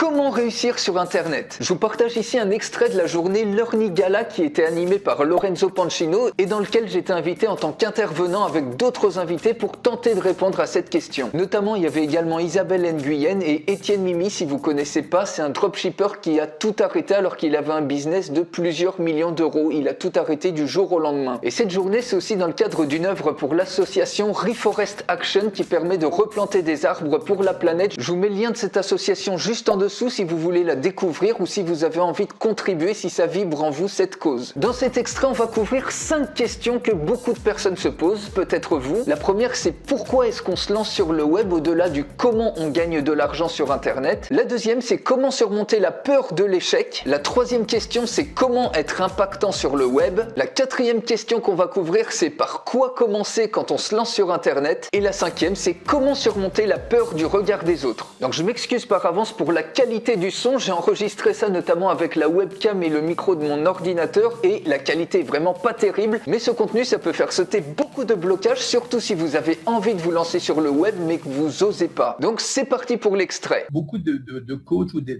Comment réussir sur Internet? Je vous partage ici un extrait de la journée Learning Gala qui était animée par Lorenzo Pancino et dans lequel j'étais invité en tant qu'intervenant avec d'autres invités pour tenter de répondre à cette question. Notamment, il y avait également Isabelle Nguyen et Étienne Mimi, si vous connaissez pas, c'est un dropshipper qui a tout arrêté alors qu'il avait un business de plusieurs millions d'euros. Il a tout arrêté du jour au lendemain. Et cette journée, c'est aussi dans le cadre d'une œuvre pour l'association Reforest Action qui permet de replanter des arbres pour la planète. Je vous mets le lien de cette association juste en dessous si vous voulez la découvrir ou si vous avez envie de contribuer, si ça vibre en vous cette cause. Dans cet extrait, on va couvrir 5 questions que beaucoup de personnes se posent, peut-être vous. La première, c'est pourquoi est-ce qu'on se lance sur le web au-delà du comment on gagne de l'argent sur Internet. La deuxième, c'est comment surmonter la peur de l'échec. La troisième question, c'est comment être impactant sur le web. La quatrième question qu'on va couvrir, c'est par quoi commencer quand on se lance sur Internet. Et la cinquième, c'est comment surmonter la peur du regard des autres. Donc je m'excuse par avance pour la qualité du son, j'ai enregistré ça notamment avec la webcam et le micro de mon ordinateur et la qualité est vraiment pas terrible, mais ce contenu ça peut faire sauter beaucoup de blocages, surtout si vous avez envie de vous lancer sur le web mais que vous osez pas. Donc c'est parti pour l'extrait. Beaucoup de coachs ou de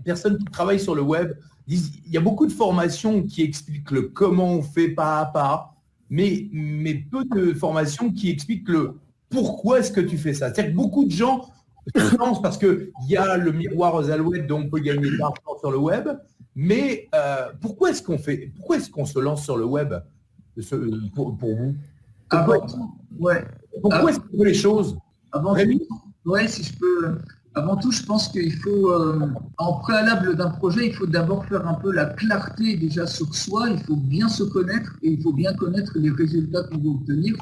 personnes qui travaillent sur le web disent il y a beaucoup de formations qui expliquent le comment on fait pas à pas, mais peu de formations qui expliquent le pourquoi est-ce que tu fais ça. C'est-à-dire que beaucoup de gens se lancent parce qu'il y a le miroir aux alouettes dont on peut gagner de l'argent sur le web, mais pourquoi est-ce qu'on se lance sur le web pour vous? Pourquoi est-ce qu'on fait les choses? Si je peux. Avant tout, je pense qu'il faut, en préalable d'un projet, il faut d'abord faire un peu la clarté déjà sur soi, il faut bien se connaître et il faut bien connaître les résultats qu'on veut obtenir.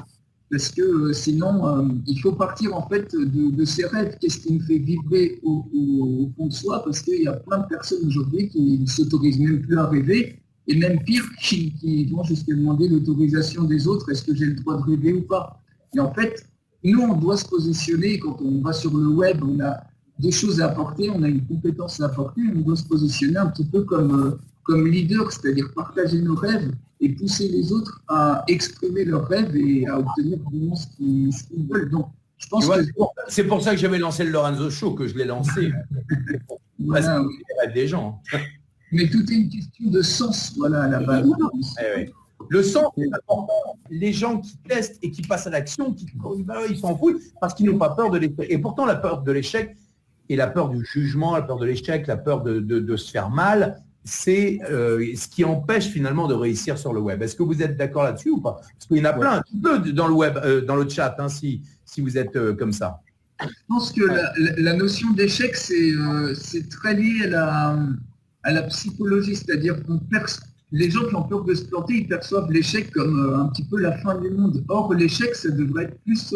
Parce que sinon, il faut partir en fait de ses rêves. Qu'est-ce qui nous fait vibrer au fond de soi? Parce qu'il y a plein de personnes aujourd'hui qui ne s'autorisent même plus à rêver. Et même pire, qui vont jusqu'à demander l'autorisation des autres. Est-ce que j'ai le droit de rêver ou pas? Et en fait, nous, on doit se positionner. Quand on va sur le web, on a des choses à apporter, on a une compétence à apporter. On doit se positionner un petit peu comme leader, c'est-à-dire partager nos rêves et pousser les autres à exprimer leurs rêves et à obtenir vraiment ce qu'ils veulent. Donc, je pense que c'est pour ça que j'avais lancé le Lorenzo Show, que je l'ai lancé. Voilà, oui. Les rêves des gens. Mais tout est une question de sens, voilà, à la base. Oui. Le sens, c'est important. Les gens qui testent et qui passent à l'action, ils s'en foutent parce qu'ils n'ont pas peur de l'échec. Et pourtant, la peur de l'échec et la peur du jugement, la peur de l'échec, la peur de se faire mal, c'est ce qui empêche finalement de réussir sur le web. Est-ce que vous êtes d'accord là-dessus ou pas? Parce qu'il y en a plein, un petit peu dans le web, dans le chat, hein, si vous êtes comme ça. Je pense que la notion d'échec, c'est très lié à la psychologie, c'est-à-dire les gens qui ont peur de se planter, ils perçoivent l'échec comme un petit peu la fin du monde. Or, l'échec, ça devrait être plus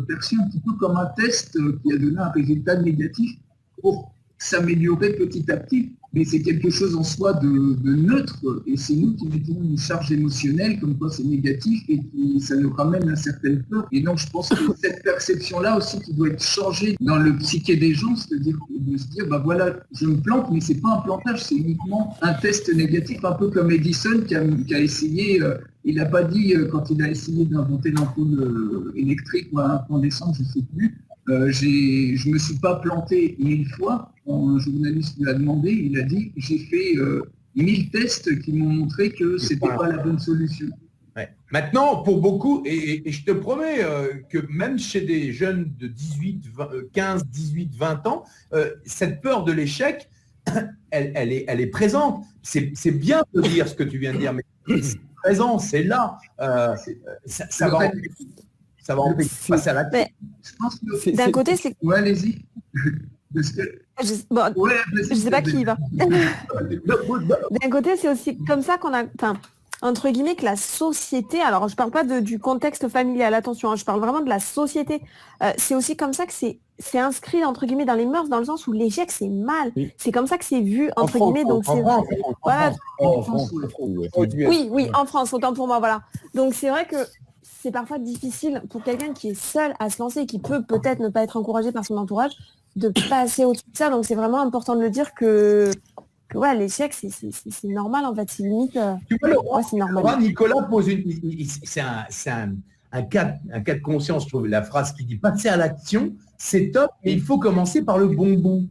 perçu un petit peu comme un test qui a donné un résultat négatif pour s'améliorer petit à petit. Mais c'est quelque chose en soi de neutre et c'est nous qui mettons une charge émotionnelle comme quoi c'est négatif et ça nous ramène à certaines peurs. Et donc je pense que cette perception-là aussi qui doit être changée dans le psyché des gens, c'est-à-dire de se dire, bah voilà, je me plante, mais c'est pas un plantage, c'est uniquement un test négatif, un peu comme Edison qui a essayé, il n'a pas dit quand il a essayé d'inventer l'ampoule électrique ou à incandescente, je ne sais plus, je ne me suis pas planté 1000 fois. Un journaliste lui a demandé, il a dit j'ai fait 1000 tests qui m'ont montré que c'était pas la bonne solution. Ouais. Maintenant, pour beaucoup, et je te promets que même chez des jeunes de 15, 18, 20 ans, cette peur de l'échec, elle est présente. C'est bien de dire ce que tu viens de dire, mais c'est présent, c'est là. Ça va empêcher de passer à l'action. D'un côté, c'est... Ouais, allez-y. Je sais pas qui y va. D'un côté, c'est aussi comme ça qu'on a, entre guillemets, que la société, alors je parle pas du contexte familial, attention, hein, je parle vraiment de la société. C'est aussi comme ça que c'est inscrit, entre guillemets, dans les mœurs, dans le sens où l'échec, c'est mal. Oui. C'est comme ça que c'est vu, entre guillemets. Donc c'est voilà. Oui, en France, autant pour moi, voilà. Donc c'est vrai que c'est parfois difficile pour quelqu'un qui est seul à se lancer et qui peut-être ne pas être encouragé par son entourage de passer au-dessus de ça. Donc c'est vraiment important de le dire que ouais, l'échec, c'est normal en fait, c'est limite. C'est normal. Nicolas pose c'est un cas de conscience, je trouve, la phrase qui dit passer à l'action, c'est top, mais il faut commencer par le bon bout.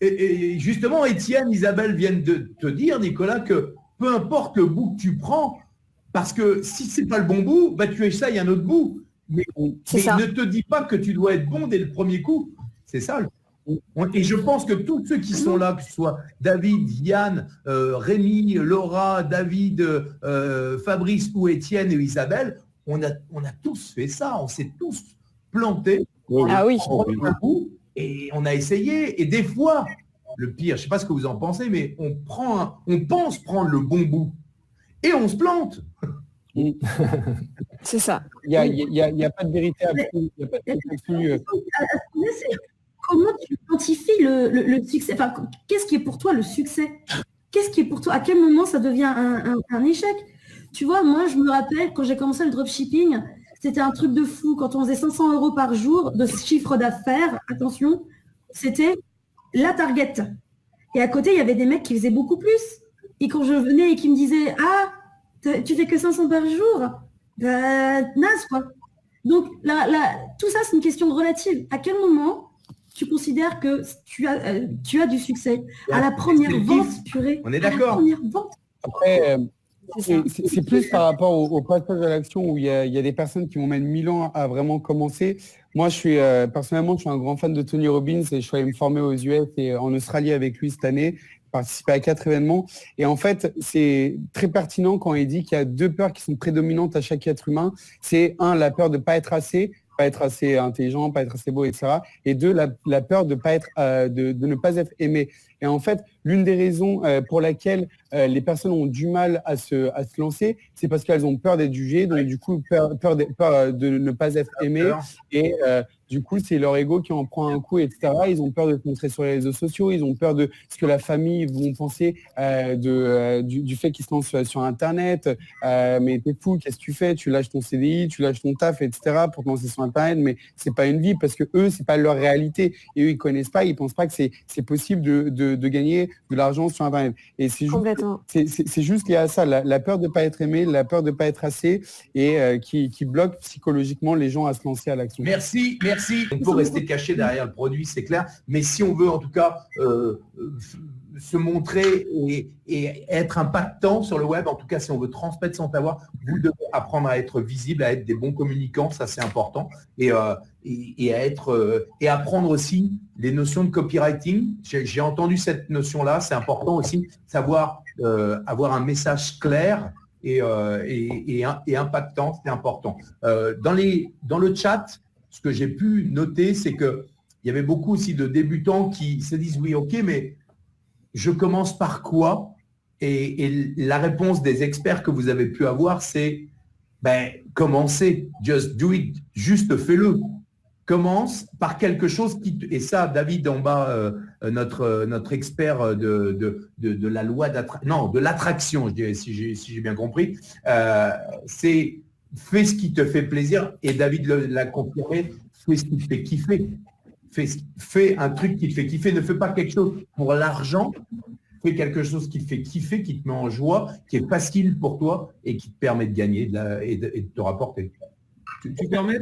Et justement, Étienne, Isabelle viennent de te dire, Nicolas, que peu importe le bout que tu prends, parce que si c'est pas le bon bout, tu essayes un autre bout. Mais ne te dis pas que tu dois être bon dès le premier coup. C'est ça. Et je pense que tous ceux qui sont là, que ce soit David, Yann, Rémi, Laura, David, Fabrice ou Étienne et Isabelle, on a tous fait ça. On s'est tous plantés. Ah oui. Et on a essayé. Et des fois, le pire, je ne sais pas ce que vous en pensez, mais on pense prendre le bon bout. Et on se plante. C'est ça. Il n'y a pas de vérité absolue. Comment tu quantifies le succès? Enfin, qu'est-ce qui est pour toi le succès? Qu'est-ce qui est pour toi? À quel moment ça devient un échec? Tu vois, moi, je me rappelle, quand j'ai commencé le dropshipping, c'était un truc de fou. Quand on faisait 500 € par jour de chiffre d'affaires, attention, c'était la target. Et à côté, il y avait des mecs qui faisaient beaucoup plus. Et quand je venais et qui me disaient « Ah, tu fais que 500 par jour ?» naze, quoi. Donc, tout ça, c'est une question relative. À quel moment tu considères que tu as du succès? À la première vente, purée. On est d'accord. Après, c'est plus par rapport au passage à l'action où il y a des personnes qui m'ont mis 1000 ans à vraiment commencer. Moi, personnellement, je suis un grand fan de Tony Robbins et je suis allé me former aux US et en Australie avec lui cette année, participer à 4 événements. Et en fait, c'est très pertinent quand il dit qu'il y a 2 peurs qui sont prédominantes à chaque être humain. C'est la peur de ne pas être assez intelligent, pas être assez beau, etc. Et 2, la peur de ne pas être aimé. Et en fait, l'une des raisons pour laquelle les personnes ont du mal à se lancer, c'est parce qu'elles ont peur d'être jugées, donc du coup, peur de ne pas être aimées. Et du coup, c'est leur ego qui en prend un coup, etc. Ils ont peur de se montrer sur les réseaux sociaux, ils ont peur de ce que la famille vont penser du fait qu'ils se lancent sur Internet. Mais t'es fou, qu'est-ce que tu fais? Tu lâches ton CDI, tu lâches ton taf, etc. pour te lancer sur Internet, mais c'est pas une vie parce que eux, c'est pas leur réalité. Et eux, ils connaissent pas, ils pensent pas que c'est possible de gagner de l'argent sur Internet. Et c'est juste lié à ça, la peur de ne pas être aimé, la peur de ne pas être assez et qui bloque psychologiquement les gens à se lancer à l'action. Merci. On peut rester caché derrière le produit, c'est clair. Mais si on veut en tout cas se montrer et être impactant sur le web, en tout cas si on veut transmettre son savoir, vous devez apprendre à être visible, à être des bons communicants, ça c'est important. Et apprendre aussi les notions de copywriting. J'ai entendu cette notion-là, c'est important aussi, savoir avoir un message clair et impactant, c'est important. Dans le chat, ce que j'ai pu noter, c'est qu'il y avait beaucoup aussi de débutants qui se disent « Oui, ok, mais je commence par quoi ?» Et la réponse des experts que vous avez pu avoir, c'est « Commencez, just do it, juste fais-le. » Commence par quelque chose qui… Et ça, David en bas, notre expert de la loi de l'attraction, je dirais, si j'ai bien compris, c'est fais ce qui te fait plaisir. Et David l'a confirmé, fais ce qui te fait kiffer. Fais un truc qui te fait kiffer. Ne fais pas quelque chose pour l'argent. Fais quelque chose qui te fait kiffer, qui te met en joie, qui est facile pour toi et qui te permet de gagner et de te rapporter. Tu permets?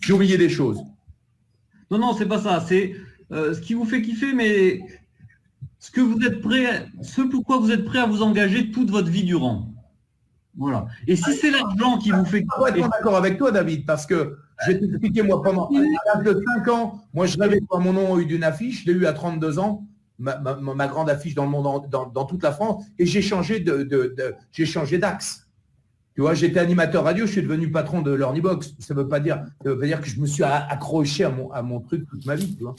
J'ai oublié des choses. Non, c'est pas ça. C'est ce qui vous fait kiffer, mais ce pourquoi vous êtes prêt à vous engager toute votre vie durant. Voilà. Et si c'est l'argent qui vous fait kiffer… Je suis d'accord avec toi, David, parce que je vais t'expliquer, moi, pendant à l'âge de 5 ans, moi, je rêvais de voir mon nom eu d'une affiche. Je l'ai eu à 32 ans, ma grande affiche dans le monde, dans toute la France, et j'ai changé d'axe. Tu vois, j'étais animateur radio, je suis devenu patron de l'Ornibox. Ça veut pas dire que je me suis accroché à mon truc toute ma vie, tu vois.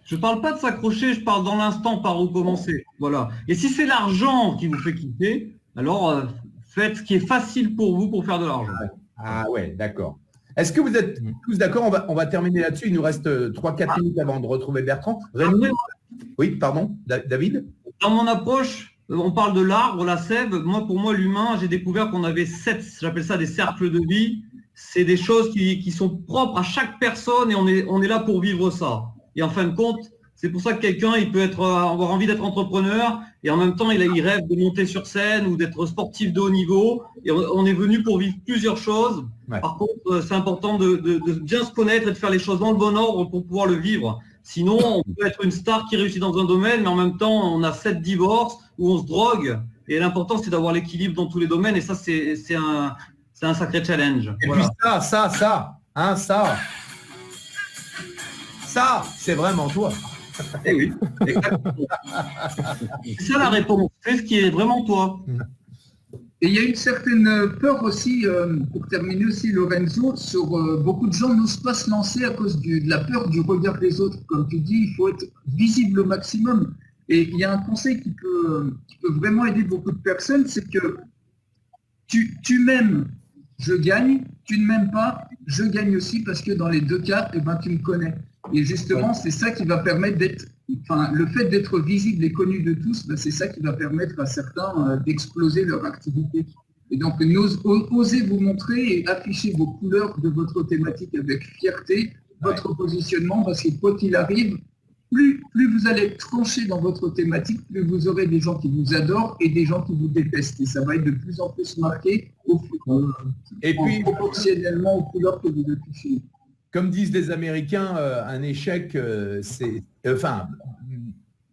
Je parle pas de s'accrocher, je parle dans l'instant par où commencer. Voilà. Et si c'est l'argent qui vous fait kiffer, alors faites ce qui est facile pour vous pour faire de l'argent. Ah ouais, d'accord. Est-ce que vous êtes tous d'accord? On va terminer là-dessus. Il nous reste 3-4 minutes avant de retrouver Bertrand. Rémi? Oui, pardon, David? Dans mon approche, on parle de l'arbre, la sève. Pour moi, l'humain, j'ai découvert qu'on avait 7, j'appelle ça des cercles de vie. C'est des choses qui sont propres à chaque personne et on est là pour vivre ça. Et en fin de compte, c'est pour ça que quelqu'un, il peut avoir envie d'être entrepreneur et en même temps, il rêve de monter sur scène ou d'être sportif de haut niveau. Et on est venu pour vivre plusieurs choses. Ouais. Par contre, c'est important de bien se connaître et de faire les choses dans le bon ordre pour pouvoir le vivre. Sinon, on peut être une star qui réussit dans un domaine, mais en même temps, on a 7 divorces où on se drogue. Et l'important, c'est d'avoir l'équilibre dans tous les domaines. Et ça, c'est un sacré challenge. Et voilà. puis ça, c'est vraiment toi. Eh oui, exactement. C'est ça la réponse. C'est ce qui est vraiment toi. Et il y a une certaine peur aussi, pour terminer aussi Lorenzo, sur beaucoup de gens n'osent pas se lancer à cause de la peur du regard des autres. Comme tu dis, il faut être visible au maximum. Et il y a un conseil qui peut vraiment aider beaucoup de personnes, c'est que tu m'aimes, je gagne, tu ne m'aimes pas, je gagne aussi parce que dans les deux cas, eh ben, tu me connais. Et justement, c'est ça qui va permettre le fait d'être visible et connu de tous, ben, c'est ça qui va permettre à certains d'exploser leur activité. Et donc, osez vous montrer et afficher vos couleurs de votre thématique avec fierté, votre positionnement, parce que quoi qu'il arrive, plus vous allez être tranché dans votre thématique, plus vous aurez des gens qui vous adorent et des gens qui vous détestent. Et ça va être de plus en plus marqué proportionnellement aux couleurs que vous affichez. Comme disent les Américains, un échec,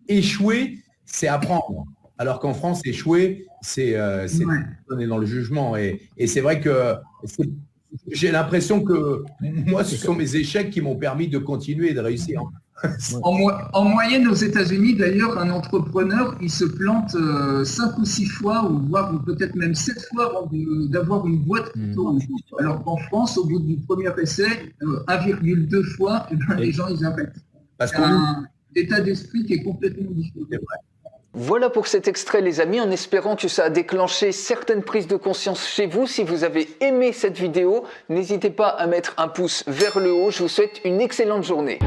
échouer, c'est apprendre. Alors qu'en France, échouer, c'est on est dans le jugement. Et c'est vrai que j'ai l'impression que moi, ce sont mes échecs qui m'ont permis de continuer et de réussir. En moyenne, aux États-Unis, d'ailleurs, un entrepreneur, il se plante 5 ou 6 fois, ou voire peut-être même 7 fois avant d'avoir une boîte qui tourne. Alors qu'en France, au bout du premier essai, 1,2 fois, les gens, ils arrêtent. Parce c'est un état d'esprit qui est complètement différent. Voilà pour cet extrait les amis, en espérant que ça a déclenché certaines prises de conscience chez vous. Si vous avez aimé cette vidéo, n'hésitez pas à mettre un pouce vers le haut. Je vous souhaite une excellente journée.